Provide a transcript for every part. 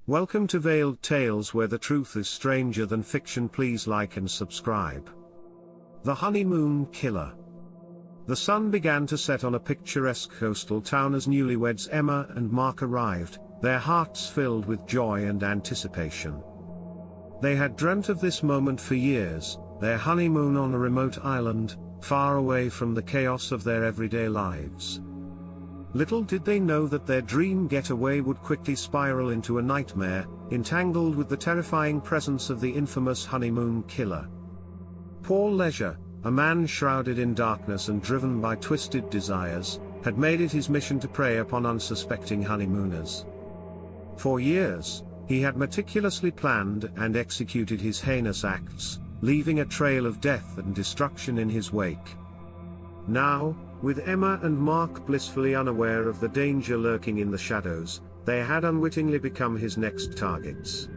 Welcome to Veiled Tales, where the truth is stranger than fiction. Please like and subscribe. The Honeymoon Killer. The sun began to set on a picturesque coastal town as newlyweds Emma and Mark arrived, their hearts filled with joy and anticipation. They had dreamt of this moment for years, their honeymoon on a remote island, far away from the chaos of their everyday lives. Little did they know that their dream getaway would quickly spiral into a nightmare, entangled with the terrifying presence of the infamous honeymoon killer. Paul Leisure, a man shrouded in darkness and driven by twisted desires, had made it his mission to prey upon unsuspecting honeymooners. For years, he had meticulously planned and executed his heinous acts, leaving a trail of death and destruction in his wake. Now, with Emma and Mark blissfully unaware of the danger lurking in the shadows, they had unwittingly become his next targets.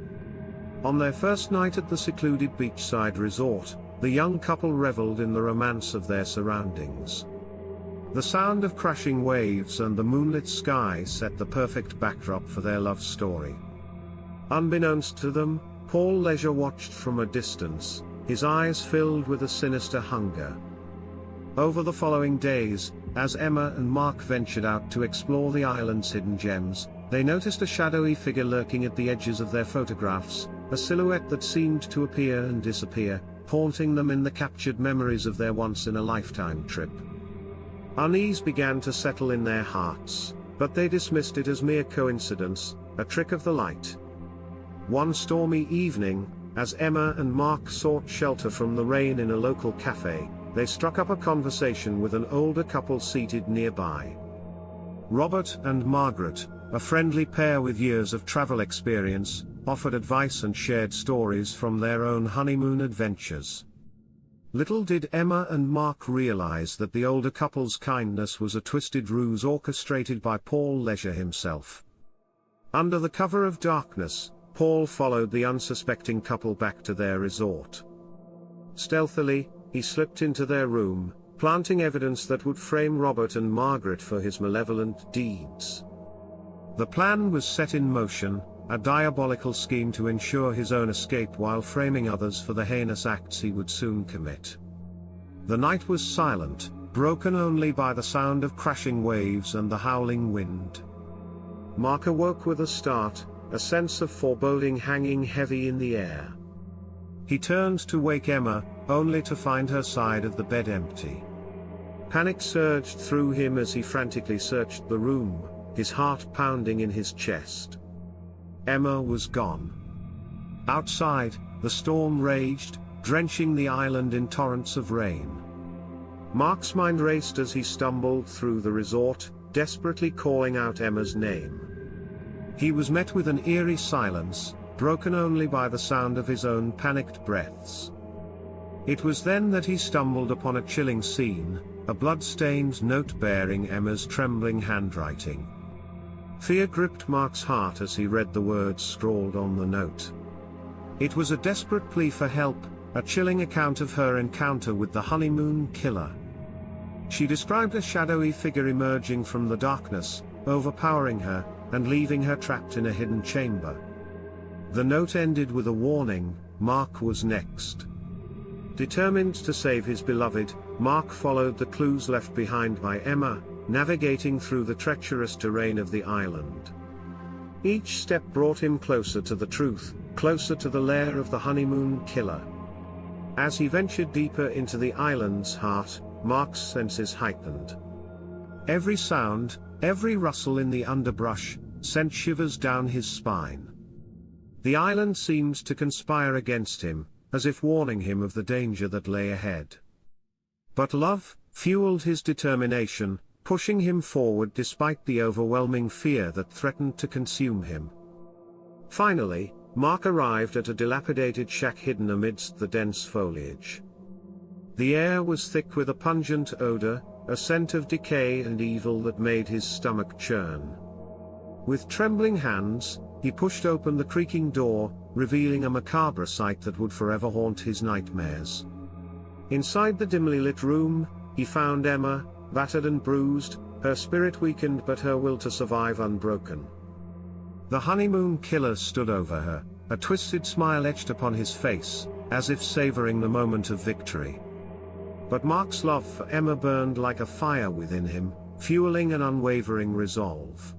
On their first night at the secluded beachside resort, the young couple reveled in the romance of their surroundings. The sound of crashing waves and the moonlit sky set the perfect backdrop for their love story. Unbeknownst to them, Paul Leisure watched from a distance, his eyes filled with a sinister hunger. Over the following days, as Emma and Mark ventured out to explore the island's hidden gems, they noticed a shadowy figure lurking at the edges of their photographs, a silhouette that seemed to appear and disappear, haunting them in the captured memories of their once-in-a-lifetime trip. Unease began to settle in their hearts, but they dismissed it as mere coincidence, a trick of the light. One stormy evening, as Emma and Mark sought shelter from the rain in a local cafe, they struck up a conversation with an older couple seated nearby. Robert and Margaret, a friendly pair with years of travel experience, offered advice and shared stories from their own honeymoon adventures. Little did Emma and Mark realize that the older couple's kindness was a twisted ruse orchestrated by Paul Leisure himself. Under the cover of darkness, Paul followed the unsuspecting couple back to their resort. Stealthily, he slipped into their room, planting evidence that would frame Robert and Margaret for his malevolent deeds. The plan was set in motion, a diabolical scheme to ensure his own escape while framing others for the heinous acts he would soon commit. The night was silent, broken only by the sound of crashing waves and the howling wind. Mark awoke with a start, a sense of foreboding hanging heavy in the air. He turned to wake Emma, only to find her side of the bed empty. Panic surged through him as he frantically searched the room, his heart pounding in his chest. Emma was gone. Outside, the storm raged, drenching the island in torrents of rain. Mark's mind raced as he stumbled through the resort, desperately calling out Emma's name. He was met with an eerie silence, broken only by the sound of his own panicked breaths. It was then that he stumbled upon a chilling scene, a blood-stained note bearing Emma's trembling handwriting. Fear gripped Mark's heart as he read the words scrawled on the note. It was a desperate plea for help, a chilling account of her encounter with the honeymoon killer. She described a shadowy figure emerging from the darkness, overpowering her, and leaving her trapped in a hidden chamber. The note ended with a warning: Mark was next. Determined to save his beloved, Mark followed the clues left behind by Emma, navigating through the treacherous terrain of the island. Each step brought him closer to the truth, closer to the lair of the honeymoon killer. As he ventured deeper into the island's heart, Mark's senses heightened. Every sound, every rustle in the underbrush, sent shivers down his spine. The island seemed to conspire against him, as if warning him of the danger that lay ahead. But love fueled his determination, pushing him forward despite the overwhelming fear that threatened to consume him. Finally, Mark arrived at a dilapidated shack hidden amidst the dense foliage. The air was thick with a pungent odor, a scent of decay and evil that made his stomach churn. With trembling hands, he pushed open the creaking door, revealing a macabre sight that would forever haunt his nightmares. Inside the dimly lit room, he found Emma, battered and bruised, her spirit weakened but her will to survive unbroken. The honeymoon killer stood over her, a twisted smile etched upon his face, as if savoring the moment of victory. But Mark's love for Emma burned like a fire within him, fueling an unwavering resolve.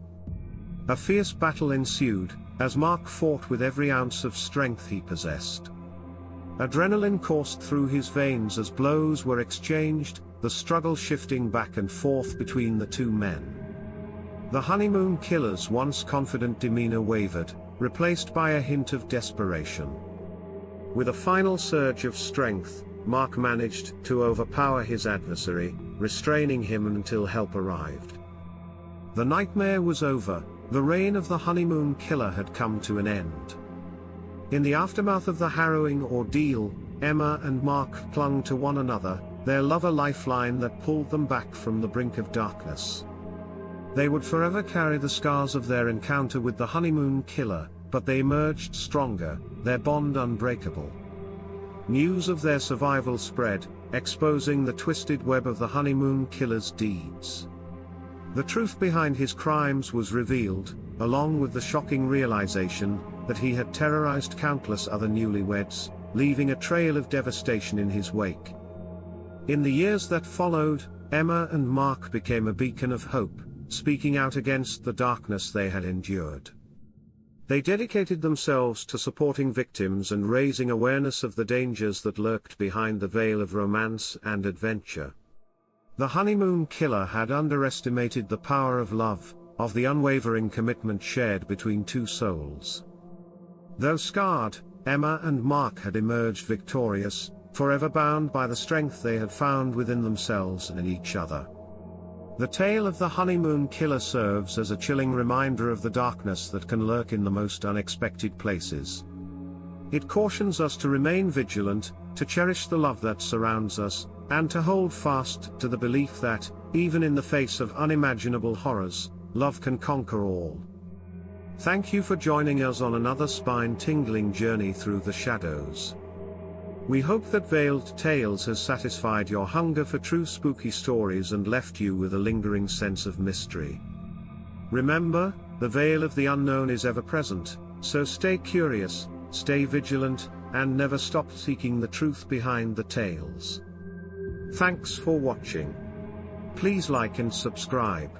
A fierce battle ensued, as Mark fought with every ounce of strength he possessed. Adrenaline coursed through his veins as blows were exchanged, the struggle shifting back and forth between the two men. The honeymoon killer's once confident demeanor wavered, replaced by a hint of desperation. With a final surge of strength, Mark managed to overpower his adversary, restraining him until help arrived. The nightmare was over, the reign of the honeymoon killer had come to an end. In the aftermath of the harrowing ordeal, Emma and Mark clung to one another, their love a lifeline that pulled them back from the brink of darkness. They would forever carry the scars of their encounter with the honeymoon killer, but they emerged stronger, their bond unbreakable. News of their survival spread, exposing the twisted web of the honeymoon killer's deeds. The truth behind his crimes was revealed, along with the shocking realization that he had terrorized countless other newlyweds, leaving a trail of devastation in his wake. In the years that followed, Emma and Mark became a beacon of hope, speaking out against the darkness they had endured. They dedicated themselves to supporting victims and raising awareness of the dangers that lurked behind the veil of romance and adventure. The honeymoon killer had underestimated the power of love, of the unwavering commitment shared between two souls. Though scarred, Emma and Mark had emerged victorious, forever bound by the strength they had found within themselves and in each other. The tale of the honeymoon killer serves as a chilling reminder of the darkness that can lurk in the most unexpected places. It cautions us to remain vigilant, to cherish the love that surrounds us, and to hold fast to the belief that, even in the face of unimaginable horrors, love can conquer all. Thank you for joining us on another spine-tingling journey through the shadows. We hope that Veiled Tales has satisfied your hunger for true spooky stories and left you with a lingering sense of mystery. Remember, the veil of the unknown is ever present, so stay curious, stay vigilant, and never stop seeking the truth behind the tales. Thanks for watching. Please like and subscribe.